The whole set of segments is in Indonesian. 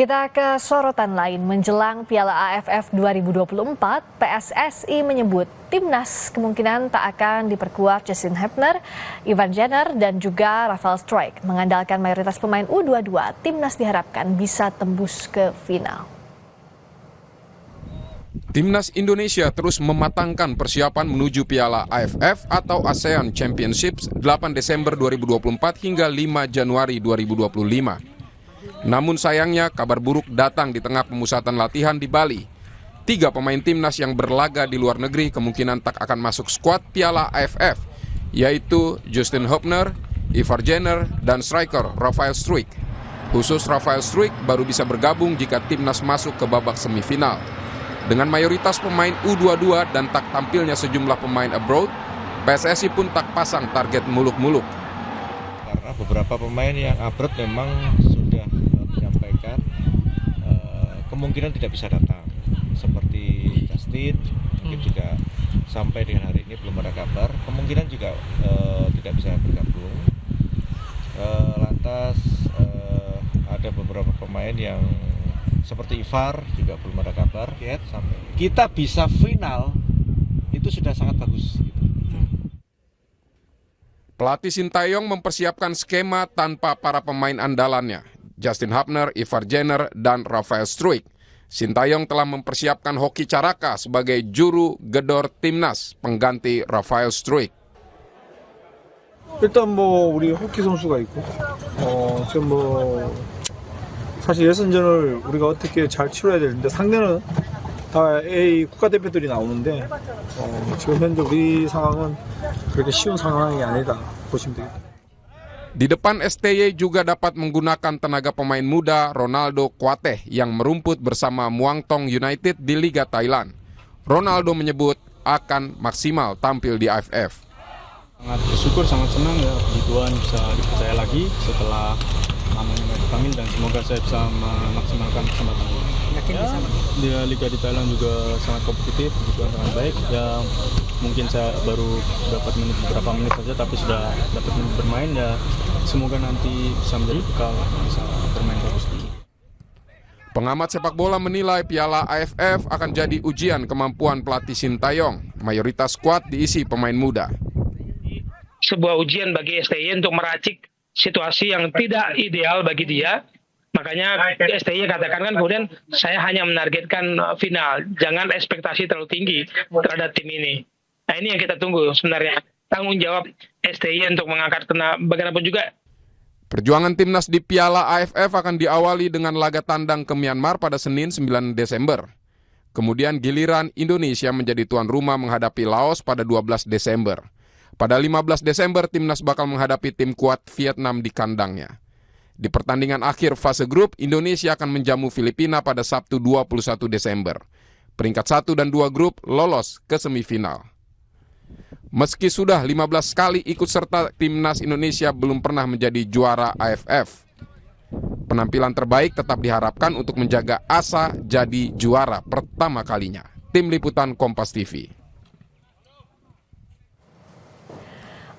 Kita ke sorotan lain. Menjelang Piala AFF 2024, PSSI menyebut timnas kemungkinan tak akan diperkuat Justin Hepner, Ivan Jenner, dan juga Rafael Struijk. Mengandalkan mayoritas pemain U22, timnas diharapkan bisa tembus ke final. Timnas Indonesia terus mematangkan persiapan menuju Piala AFF atau ASEAN Championships 8 Desember 2024 hingga 5 Januari 2025. Namun sayangnya kabar buruk datang di tengah pemusatan latihan di Bali. 3 pemain timnas yang berlaga di luar negeri kemungkinan tak akan masuk skuad Piala AFF, yaitu Justin Hepner, Ivar Jenner, dan striker Rafael Struijk. Khusus Rafael Struijk baru bisa bergabung jika timnas masuk ke babak semifinal. Dengan mayoritas pemain U22 dan tak tampilnya sejumlah pemain abroad, PSSI pun tak pasang target muluk-muluk. Karena beberapa pemain yang abroad memang sudah menyampaikan kemungkinan tidak bisa datang, seperti Justin, mungkin juga sampai dengan hari ini belum ada kabar, kemungkinan juga tidak bisa bergabung. Lantas ada beberapa pemain yang seperti Ivar juga belum ada kabar. Sampai kita bisa final itu sudah sangat bagus. Pelatih Sintayong mempersiapkan skema tanpa para pemain andalannya, Justin Hepner, Ivar Jenner, dan Rafael Struijk. Sintayong telah mempersiapkan Hoki Caraka sebagai juru gedor timnas pengganti Rafael Struijk. 일단 우리 호키 선수가 있고 지금 사실 예선전을 우리가 어떻게 잘 치러야 되는데 상대는 다 A 국가대표들이 나오는데 지금 현재 우리 상황은 그렇게 쉬운 상황이 아니다 보시면 되겠다. Di depan STY juga dapat menggunakan tenaga pemain muda Ronaldo Kuateh yang merumput bersama Muangthong United di Liga Thailand. Ronaldo menyebut akan maksimal tampil di AFF. Sangat bersyukur, sangat senang ya puji Tuhan bisa dipercaya lagi setelah namanya dipanggil, dan semoga saya bisa memaksimalkan kesempatan ini. Yakin bisa? Di Liga di Thailand juga sangat kompetitif, puji Tuhan sangat baik. Ya mungkin saya baru dapat beberapa menit saja, tapi sudah dapat menit bermain. Ya semoga nanti bisa menjadi bekal, bisa bermain bagus. Pengamat sepak bola menilai Piala AFF akan jadi ujian kemampuan pelatih Sintayong. Mayoritas skuad diisi pemain muda. Sebuah ujian bagi STY untuk meracik situasi yang tidak ideal bagi dia. Makanya STY katakan kan kemudian saya hanya menargetkan final. Jangan ekspektasi terlalu tinggi terhadap tim ini. Nah ini yang kita tunggu sebenarnya. Tanggung jawab STY untuk mengangkat bagaimanapun juga. Perjuangan timnas di Piala AFF akan diawali dengan laga tandang ke Myanmar pada Senin 9 Desember. Kemudian giliran Indonesia menjadi tuan rumah menghadapi Laos pada 12 Desember. Pada 15 Desember, timnas bakal menghadapi tim kuat Vietnam di kandangnya. Di pertandingan akhir fase grup, Indonesia akan menjamu Filipina pada Sabtu 21 Desember. Peringkat 1 dan 2 grup lolos ke semifinal. Meski sudah 15 kali ikut serta, timnas Indonesia belum pernah menjadi juara AFF. Penampilan terbaik tetap diharapkan untuk menjaga asa jadi juara pertama kalinya. Tim Liputan Kompas TV.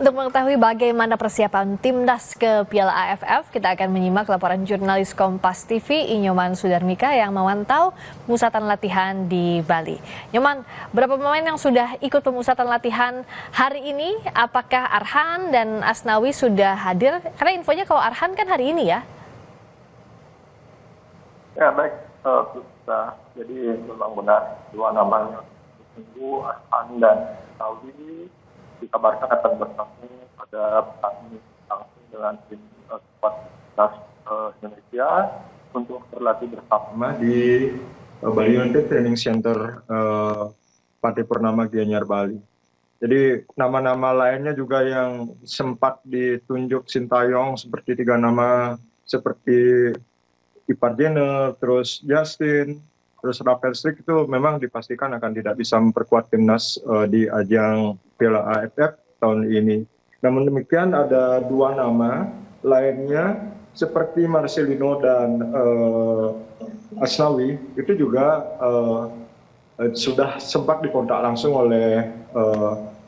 Untuk mengetahui bagaimana persiapan timnas ke Piala AFF, kita akan menyimak laporan jurnalis Kompas TV Inyoman Sudarmika yang memantau pemusatan latihan di Bali. Nyoman, berapa pemain yang sudah ikut pemusatan latihan hari ini? Apakah Arhan dan Asnawi sudah hadir? Karena infonya kalau Arhan kan hari ini ya? Ya baik, jadi memang benar 2 nama Tunggu, Arhan dan Asnawi dikabarkan akan bersama pada pertandingan langsung dengan tim skuad timnas Indonesia untuk berlatih bersama di Bali United Training Center Pantai Purnama Gianyar Bali. Jadi nama-nama lainnya juga yang sempat ditunjuk Sintayong seperti 3 nama seperti Ivar Jenner, terus Justin, terus Rafael Struijk itu memang dipastikan akan tidak bisa memperkuat timnas di ajang Piala AFF tahun ini. Namun demikian ada 2 nama lainnya seperti Marcelino dan Asnawi itu juga sudah sempat dikontak langsung oleh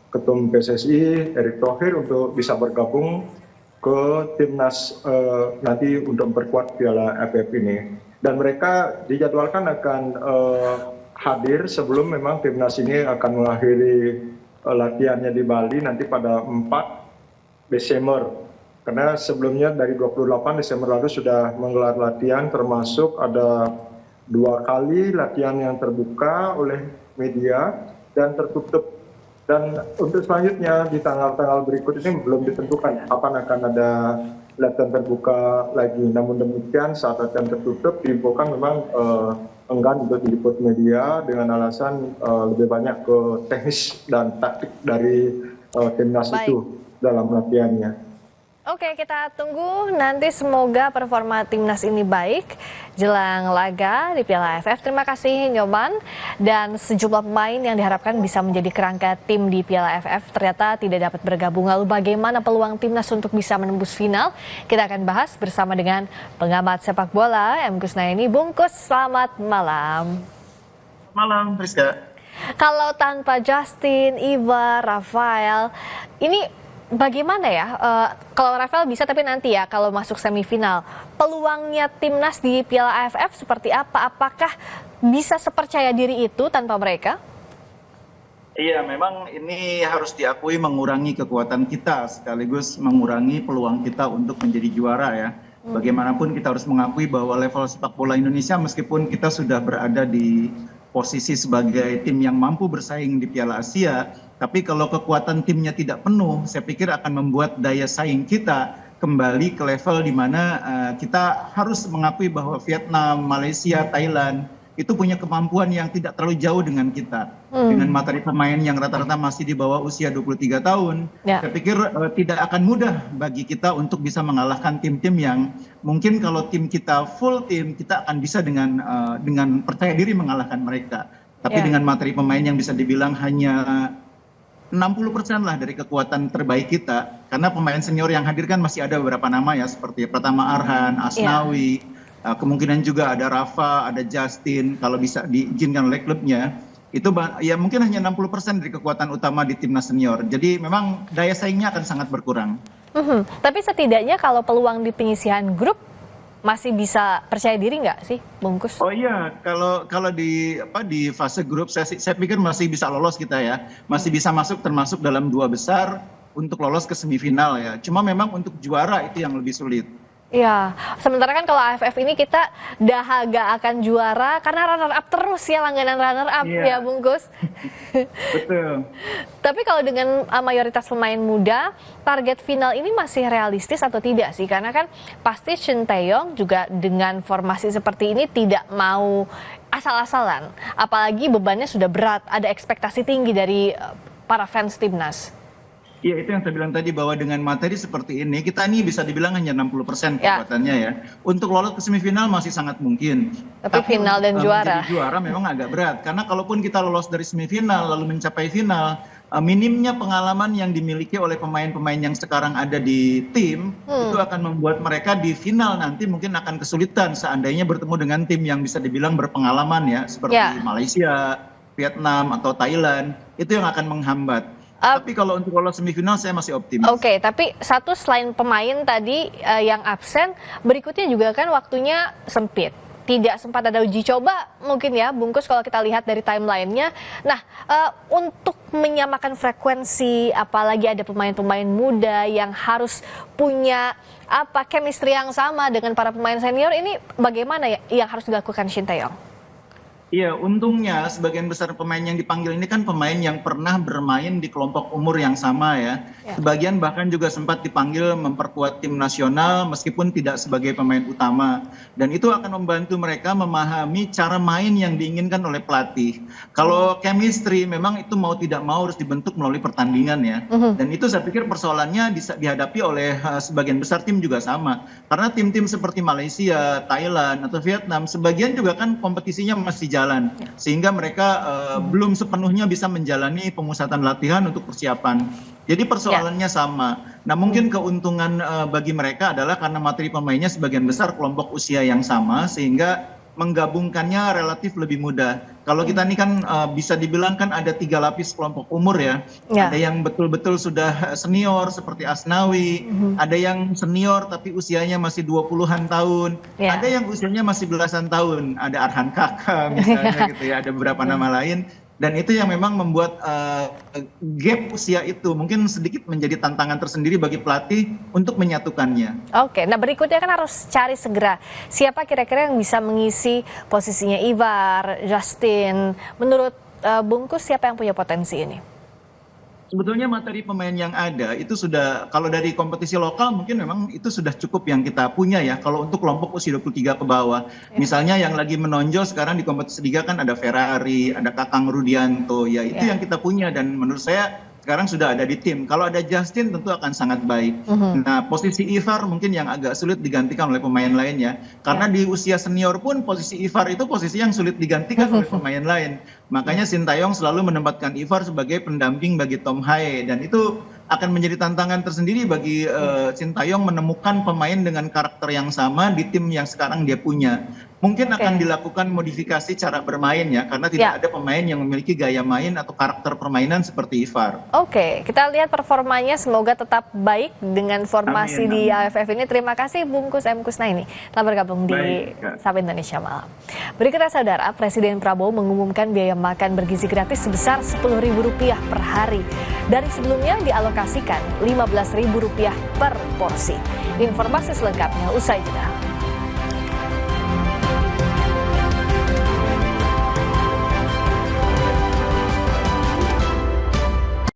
Ketum PSSI Erick Thohir untuk bisa bergabung ke timnas nanti untuk memperkuat Piala AFF ini. dan mereka dijadwalkan akan hadir sebelum memang timnas ini akan mengakhiri latihannya di Bali nanti pada 4 Desember. Karena sebelumnya dari 28 Desember lalu sudah menggelar latihan, termasuk ada 2 kali latihan yang terbuka oleh media dan tertutup. Dan untuk selanjutnya di tanggal-tanggal berikut ini belum ditentukan kapan akan ada latihan terbuka lagi. Namun demikian saat latihan tertutup diinfokan memang enggan untuk diliput media dengan alasan lebih banyak ke teknis dan taktik dari timnas itu dalam latihannya. Oke, kita tunggu nanti semoga performa timnas ini baik jelang laga di Piala AFF. Terima kasih Nyoman, dan sejumlah pemain yang diharapkan bisa menjadi kerangka tim di Piala AFF ternyata tidak dapat bergabung. Lalu bagaimana peluang timnas untuk bisa menembus final? Kita akan bahas bersama dengan pengamat sepak bola M. Kusnaini. Bungkus, selamat malam. Malam, Priska. Kalau tanpa Justin, Iva, Rafael, ini bagaimana ya, kalau Rafael bisa tapi nanti ya kalau masuk semifinal, peluangnya timnas di Piala AFF seperti apa? Apakah bisa sepercaya diri itu tanpa mereka? Iya, memang ini harus diakui mengurangi kekuatan kita sekaligus mengurangi peluang kita untuk menjadi juara ya. Bagaimanapun kita harus mengakui bahwa level sepak bola Indonesia meskipun kita sudah berada di posisi sebagai tim yang mampu bersaing di Piala Asia, tapi kalau kekuatan timnya tidak penuh, saya pikir akan membuat daya saing kita kembali ke level di mana kita harus mengakui bahwa Vietnam, Malaysia, Thailand itu punya kemampuan yang tidak terlalu jauh dengan kita. Dengan materi pemain yang rata-rata masih di bawah usia 23 tahun, saya pikir tidak akan mudah bagi kita untuk bisa mengalahkan tim-tim yang mungkin kalau tim kita full tim, kita akan bisa dengan percaya diri mengalahkan mereka. Tapi dengan materi pemain yang bisa dibilang hanya 60% lah dari kekuatan terbaik kita, karena pemain senior yang hadir kan masih ada beberapa nama ya, seperti Pratama Arhan, Asnawi, kemungkinan juga ada Rafa, ada Justin, kalau bisa diizinkan oleh klubnya, itu ya mungkin hanya 60% dari kekuatan utama di timnas senior. Jadi memang daya saingnya akan sangat berkurang. Tapi setidaknya kalau peluang di penyisihan grup masih bisa percaya diri nggak sih, Bungkus? Oh iya, kalau di fase grup saya pikir masih bisa lolos kita ya, masih bisa masuk termasuk dalam 2 besar untuk lolos ke semifinal ya. Cuma memang untuk juara itu yang lebih sulit. Iya, sementara kan kalau AFF ini kita dahaga akan juara karena runner up terus ya, langganan runner up ya Bungkus. Betul. Tapi kalau dengan mayoritas pemain muda, target final ini masih realistis atau tidak sih? Karena kan pasti Shin Tae-yong juga dengan formasi seperti ini tidak mau asal-asalan. Apalagi bebannya sudah berat, ada ekspektasi tinggi dari para fans timnas. Iya, itu yang saya bilang tadi bahwa dengan materi seperti ini kita ini bisa dibilang hanya 60% kekuatannya ya. Untuk lolos ke semifinal masih sangat mungkin. Tapi final dan juara. Menjadi juara memang agak berat karena kalaupun kita lolos dari semifinal lalu mencapai final, minimnya pengalaman yang dimiliki oleh pemain-pemain yang sekarang ada di tim itu akan membuat mereka di final nanti mungkin akan kesulitan seandainya bertemu dengan tim yang bisa dibilang berpengalaman ya, seperti Malaysia, Vietnam atau Thailand, itu yang akan menghambat. Tapi kalau untuk lolos semifinal saya masih optimis. Oke, tapi satu selain pemain tadi yang absen, berikutnya juga kan waktunya sempit. Tidak sempat ada uji coba mungkin ya, Bungkus, kalau kita lihat dari timelinenya. Nah, untuk menyamakan frekuensi, apalagi ada pemain-pemain muda yang harus punya chemistry yang sama dengan para pemain senior, ini bagaimana ya yang harus dilakukan Shin Tae-yong? Iya, untungnya sebagian besar pemain yang dipanggil ini kan pemain yang pernah bermain di kelompok umur yang sama ya. Sebagian bahkan juga sempat dipanggil memperkuat tim nasional meskipun tidak sebagai pemain utama. Dan itu akan membantu mereka memahami cara main yang diinginkan oleh pelatih. Kalau chemistry memang itu mau tidak mau harus dibentuk melalui pertandingan ya. Dan itu saya pikir persoalannya dihadapi oleh sebagian besar tim juga sama. Karena tim-tim seperti Malaysia, Thailand atau Vietnam sebagian juga kan kompetisinya masih jalan. Sehingga mereka belum sepenuhnya bisa menjalani pemusatan latihan untuk persiapan. Jadi persoalannya sama. Nah mungkin keuntungan bagi mereka adalah karena materi pemainnya sebagian besar kelompok usia yang sama, sehingga menggabungkannya relatif lebih mudah. Kalau kita ini kan bisa dibilang kan ada 3 lapis kelompok umur ya. Ada yang betul-betul sudah senior seperti Asnawi, ada yang senior tapi usianya masih 20-an tahun, ada yang usianya masih belasan tahun, ada Arhan Kakak misalnya gitu ya, ada beberapa nama lain. Dan itu yang memang membuat gap usia itu mungkin sedikit menjadi tantangan tersendiri bagi pelatih untuk menyatukannya. Oke, nah berikutnya kan harus cari segera siapa kira-kira yang bisa mengisi posisinya Ivar, Justin. Menurut Bungkus siapa yang punya potensi ini? Sebetulnya materi pemain yang ada itu sudah, kalau dari kompetisi lokal mungkin memang itu sudah cukup yang kita punya ya. Kalau untuk kelompok usia 23 ke bawah. Misalnya yang lagi menonjol sekarang di kompetisi liga kan ada Ferrari, ada Kakang Rudianto. Ya itu yang kita punya dan menurut saya sekarang sudah ada di tim. Kalau ada Justin tentu akan sangat baik. Nah posisi Ivar mungkin yang agak sulit digantikan oleh pemain lainnya. Karena di usia senior pun posisi Ivar itu posisi yang sulit digantikan oleh pemain lain. Makanya Sintayong selalu menempatkan Ivar sebagai pendamping bagi Tom Haye. Dan itu akan menjadi tantangan tersendiri bagi Sintayong menemukan pemain dengan karakter yang sama di tim yang sekarang dia punya. Mungkin akan dilakukan modifikasi cara bermain ya, karena tidak ada pemain yang memiliki gaya main atau karakter permainan seperti Ivar. Oke, kita lihat performanya, semoga tetap baik dengan formasi di AFF ini. Terima kasih Bungkus M. Kusnaini telah bergabung di Sapa Indonesia Malam. Berikutnya saudara, Presiden Prabowo mengumumkan biaya makan bergizi gratis sebesar Rp10.000 per hari. Dari sebelumnya dialokasikan Rp15.000 per porsi. Informasi selengkapnya usai jeda.